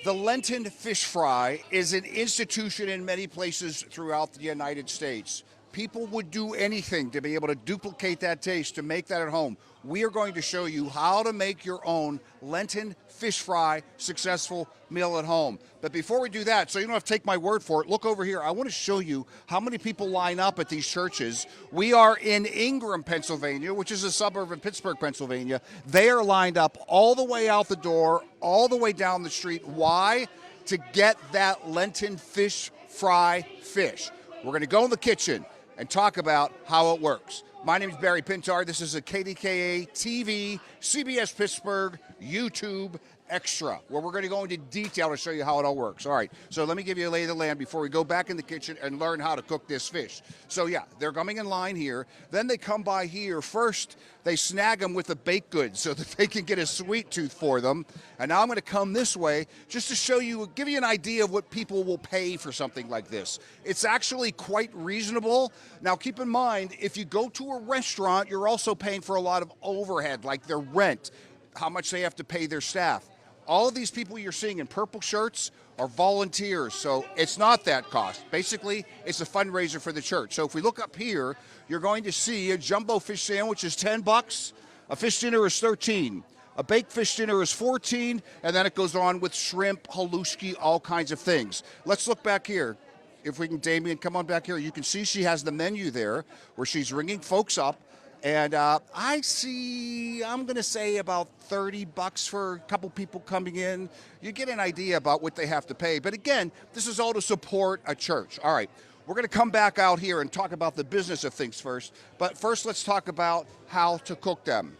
The Lenten fish fry is an institution in many places throughout the United States. People would do anything to be able to duplicate that taste, to make that at home. We are going to show you how to make your own Lenten fish fry successful meal at home. But before we do that, so you don't have to take my word for it, look over here. I want to show you how many people line up at these churches. We are in Ingram, Pennsylvania, which is a suburb of Pittsburgh, Pennsylvania. They are lined up all the way out the door, all the way down the street. Why? To get that Lenten fish fry fish. We're going to go in the kitchen and talk about how it works. My name is Barry Pintar. This is a KDKA TV, CBS Pittsburgh, YouTube Extra, where we're going to go into detail to show you how it all works. All right, so let me give you a lay of the land before we go back in the kitchen and learn how to cook this fish. So yeah, they're coming in line here. Then they come by here. First, they snag them with the baked goods so that they can get a sweet tooth for them. And now I'm going to come this way just to show you, give you an idea of what people will pay for something like this. It's actually quite reasonable. Now keep in mind, if you go to a restaurant, you're also paying for a lot of overhead, like their rent, how much they have to pay their staff. All of these people you're seeing in purple shirts are volunteers, so it's not that cost. Basically, it's a fundraiser for the church. So if we look up here, you're going to see a jumbo fish sandwich is $10, a fish dinner is $13, a baked fish dinner is $14, and then it goes on with shrimp, halushki, all kinds of things. Let's look back here. If we can, Damien, come on back here. You can see she has the menu there where she's ringing folks up. And I see, I'm going to say about $30 for a couple people coming in. You get an idea about what they have to pay. But again, this is all to support a church. All right, we're going to come back out here and talk about the business of things first. But first, let's talk about how to cook them.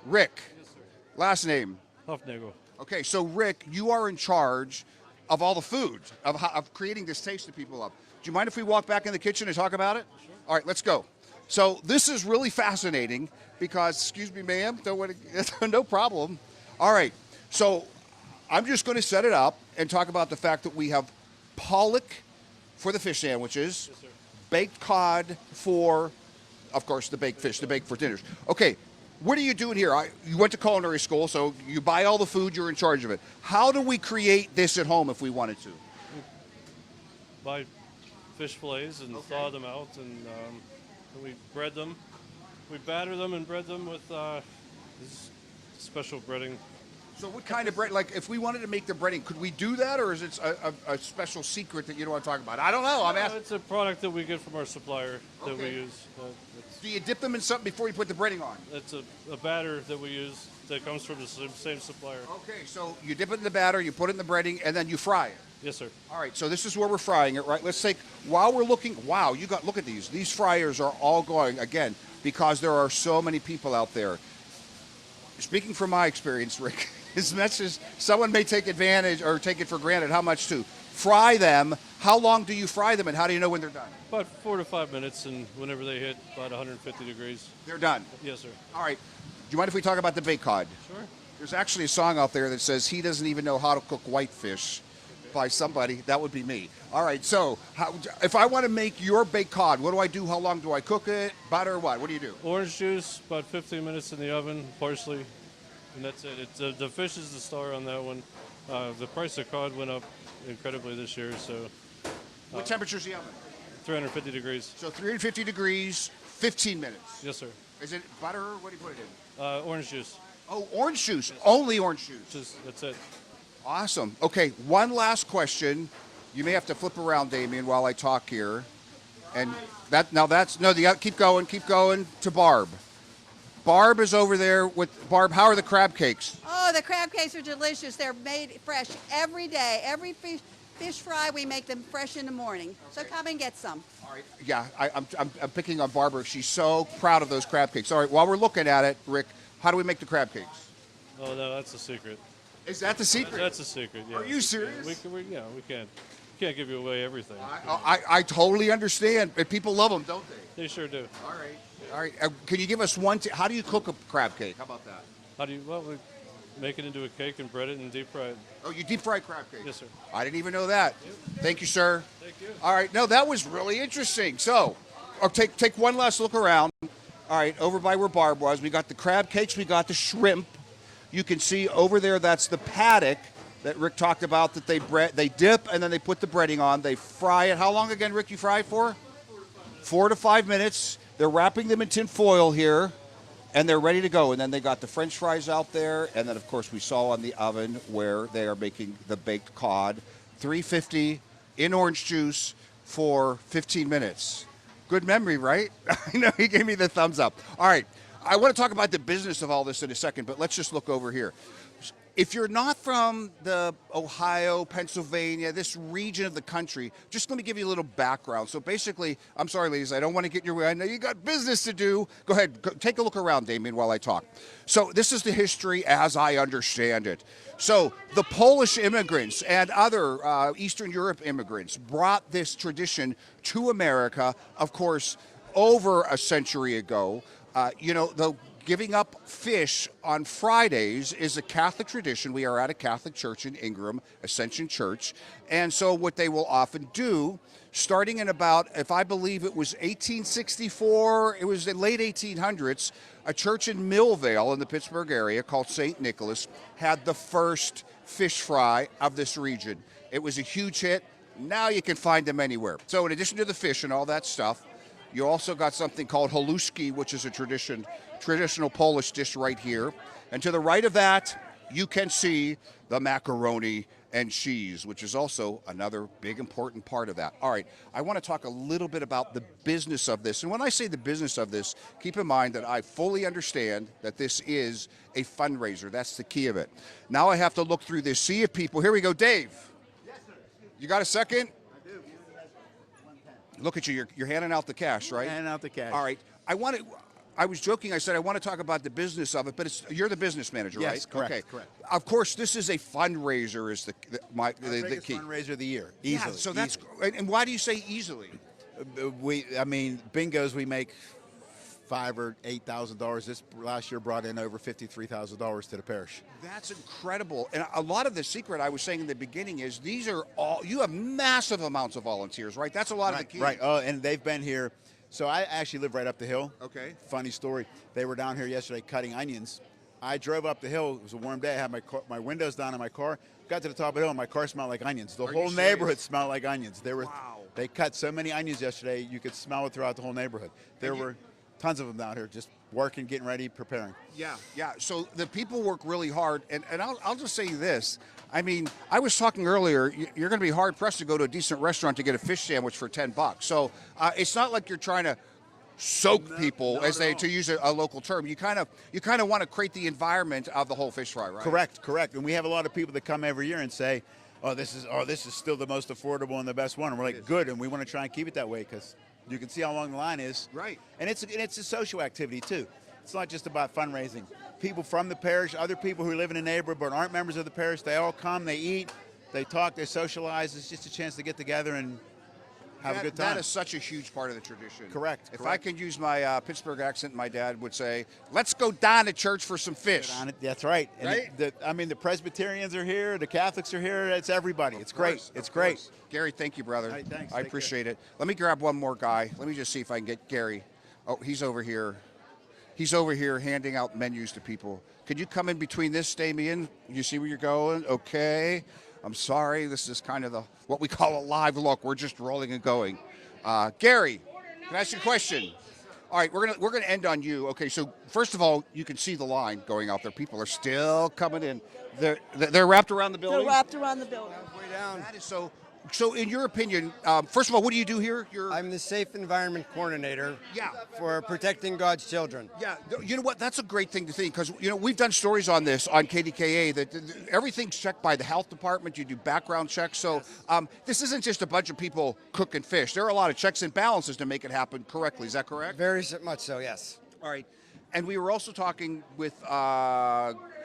Rick, yes, sir. Last name? Hofnagel. Okay, so Rick, you are in charge of all the food, of creating this taste that people love. Do you mind if we walk back in the kitchen and talk about it? Sure. All right, let's go. So this is really fascinating because, excuse me, ma'am, no problem. All right, so I'm just going to set it up and talk about the fact that we have pollock for the fish sandwiches, yes, baked cod for, of course, the baked fish, the baked for dinners. Okay, what are you doing here? You went to culinary school, so you buy all the food, you're in charge of it. How do we create this at home if we wanted to? Buy fish fillets and thaw them out, and we bread them. We batter them and bread them with this special breading. So what kind of bread, like if we wanted to make the breading, could we do that, or is it a special secret that you don't want to talk about? I don't know. I'm asking. It's a product that we get from our supplier that we use. Do you dip them in something before you put the breading on? It's a batter that we use that comes from the same supplier. Okay, so you dip it in the batter, you put it in the breading, and then you fry it. Yes, sir. All right, so this is where we're frying it, right? Let's take, while we're looking, wow, look at these. These fryers are all going, again, because there are so many people out there. Speaking from my experience, Rick, as much as someone may take advantage or take it for granted, how much to fry them, how long do you fry them, and how do you know when they're done? About 4 to 5 minutes, and whenever they hit about 150 degrees. They're done? Yes, sir. All right. Do you mind if we talk about the baked cod? Sure. There's actually a song out there that says he doesn't even know how to cook whitefish by somebody. That would be me. All right, so if I want to make your baked cod, what do I do? How long do I cook it? Butter, what? What do you do? Orange juice, about 15 minutes in the oven, parsley, and that's it. The fish is the star on that one. The price of cod went up incredibly this year, so... What temperature's the oven? 350 degrees. So 350 degrees, 15 minutes. Yes, sir. Is it butter, or what do you put it in? Orange juice. Oh, orange juice. Yes. Only orange juice. That's it. Awesome. Okay, one last question. You may have to flip around, Damien, while I talk here. And keep going to Barb. Barb is over there with Barb. How are the crab cakes? Oh, the crab cakes are delicious. They're made fresh every day. Every fish fry, we make them fresh in the morning. Okay. So come and get some. All right. Yeah, I'm picking on Barbara. She's so proud of those crab cakes. All right, while we're looking at it, Rick, how do we make the crab cakes? Oh, no, that's a secret. Is that the secret? That's a secret, yeah. Are you serious? We can't give you away everything. I totally understand. But people love them, don't they? They sure do. All right. Can you give us one? How do you cook a crab cake? How about that? We make it into a cake and bread it and deep fry it. Oh, you deep fry crab cake? Yes, sir. I didn't even know that. Yep. Thank you, sir. Thank you. All right. No, that was really interesting. So, take one last look around. All right, over by where Barb was, we got the crab cakes, we got the shrimp. You can see over there, that's the paddock. that Rick talked about that they dip and then they put the breading on. They fry it. How long again, Rick, you fry it for? 4 to 5 minutes. They're wrapping them in tin foil here, and they're ready to go. And then they got the French fries out there, and then, of course, we saw on the oven where they are making the baked cod. $3.50 in orange juice for 15 minutes. Good memory, right? I know he gave me the thumbs up. All right. I want to talk about the business of all this in a second, but let's just look over here. If you're not from the Ohio, Pennsylvania, this region of the country, just let me give you a little background. So basically, I'm sorry, ladies, I don't want to get in your way. I know you got business to do. Go ahead, take a look around, Damien, while I talk. So this is the history as I understand it. So the Polish immigrants and other Eastern Europe immigrants brought this tradition to America, of course, over a century ago. The giving up fish on Fridays is a Catholic tradition. We are at a Catholic church in Ingram, Ascension Church. And so what they will often do, starting in about, if I believe it was 1864, it was the late 1800s, a church in Millvale in the Pittsburgh area called St. Nicholas had the first fish fry of this region. It was a huge hit. Now you can find them anywhere. So in addition to the fish and all that stuff, you also got something called haluski, which is a traditional Polish dish right here. And to the right of that, you can see the macaroni and cheese, which is also another big important part of that. All right, I want to talk a little bit about the business of this. And when I say the business of this, keep in mind that I fully understand that this is a fundraiser. That's the key of it. Now I have to look through this sea of people. Here we go, Dave. Yes, sir. You got a second? Look at you, you're handing out the cash, right? Handing out the cash. All right. I was joking, I said I want to talk about the business of it, but you're the business manager, right? Yes, correct, okay. correct. Of course, this is a fundraiser is the Biggest key. fundraiser of the year, Yeah, easily. so that's, and why do you say easily? Bingos we make $5,000 or $8,000. This last year brought in over $53,000 to the parish. That's incredible. And a lot of the secret I was saying in the beginning is these are all, you have massive amounts of volunteers, right? That's a lot of the key. Right. Oh, and they've been here. So I actually live right up the hill. Okay. Funny story. They were down here yesterday cutting onions. I drove up the hill. It was a warm day. I had my windows down in my car. Got to the top of the hill, and my car smelled like onions. The whole neighborhood smelled like onions. They cut so many onions yesterday, you could smell it throughout the whole neighborhood. There were tons of them down here just working, getting ready, preparing. Yeah. So the people work really hard, and I'll just say this. I mean, I was talking earlier, you're going to be hard-pressed to go to a decent restaurant to get a fish sandwich for $10. So it's not like you're trying to soak people, to use a local term. You kind of want to create the environment of the whole fish fry, right? Correct. And we have a lot of people that come every year and say, this is still the most affordable and the best one. And we're like, good, and we want to try and keep it that way because you can see how long the line is. Right. And it's a social activity too. It's not just about fundraising. People from the parish, other people who live in the neighborhood but aren't members of the parish, they all come, they eat, they talk, they socialize. It's just a chance to get together and have a good time. That is such a huge part of the tradition. Correct. If I could use my Pittsburgh accent, my dad would say, let's go down to church for some fish. That's right. Right? And the Presbyterians are here, the Catholics are here, it's everybody. It's great. It's great. Gary, thank you, brother. All right, thanks. I appreciate it. Let me grab one more guy. Let me just see if I can get Gary. Oh, he's over here. He's over here handing out menus to people. Could you come in between this, Damien? You see where you're going? Okay. I'm sorry. This is kind of what we call a live look. We're just rolling and going. Gary, can I ask you a question? All right, we're gonna end on you. Okay, so first of all, you can see the line going out there. People are still coming in. They're wrapped around the building. They're wrapped around the building. Way down. That is so. So, in your opinion, first of all, what do you do here? I'm the Safe Environment Coordinator Yeah. for protecting God's children. Yeah, you know what? That's a great thing to think because we've done stories on this on KDKA that everything's checked by the health department. You do background checks, so this isn't just a bunch of people cooking fish. There are a lot of checks and balances to make it happen correctly. Is that correct? Very much so, yes. All right, and we were also talking with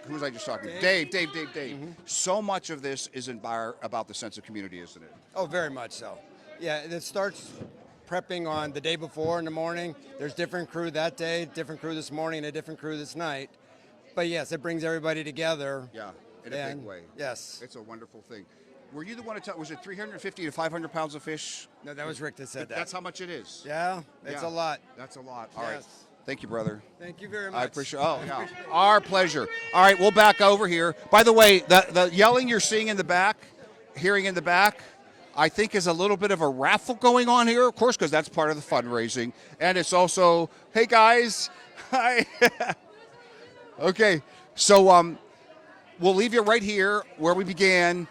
who was I just talking? Dave. Mm-hmm. So much of this is about the sense of community, isn't it? Oh, very much so. Yeah, it starts prepping on the day before in the morning. There's different crew that day, different crew this morning, and a different crew this night. But yes, it brings everybody together. Yeah, in a big way. Yes. It's a wonderful thing. Were you the one to tell? Was it 350 to 500 pounds of fish? No, that was Rick that said that. That's how much it is. Yeah, it's a lot. That's a lot. All right. Yes. Thank you, brother. Thank you very much. I appreciate. Oh, yeah, our pleasure. All right, we'll back over here. By the way, the yelling you're seeing in the back, hearing in the back, I think is a little bit of a raffle going on here, of course, because that's part of the fundraising, and it's also, hey guys, hi. Okay, so we'll leave you right here where we began.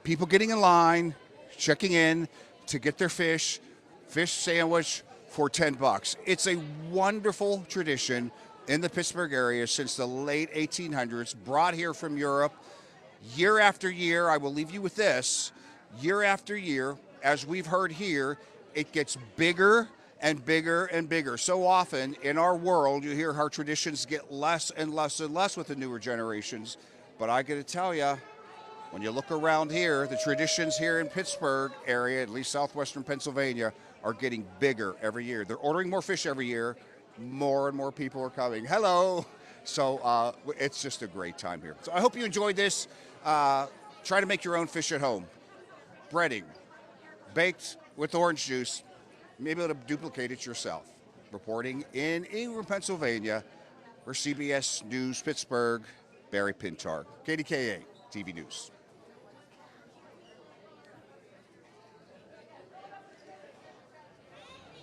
People getting in line, checking in to get their fish sandwich for $10. It's a wonderful tradition in the Pittsburgh area since the late 1800s, brought here from Europe. Year after year, I will leave you with this, year after year, as we've heard here, it gets bigger and bigger and bigger. So often in our world, you hear how traditions get less and less and less with the newer generations. But I got to tell you, when you look around here, the traditions here in Pittsburgh area, at least southwestern Pennsylvania, are getting bigger every year. They're ordering more fish every year. More and more people are coming. Hello. So it's just a great time here. So I hope you enjoyed this. Try to make your own fish at home. Breading, baked with orange juice. Maybe able to duplicate it yourself. Reporting in Ingram, Pennsylvania, for CBS News Pittsburgh, Barry Pintar, KDKA TV News.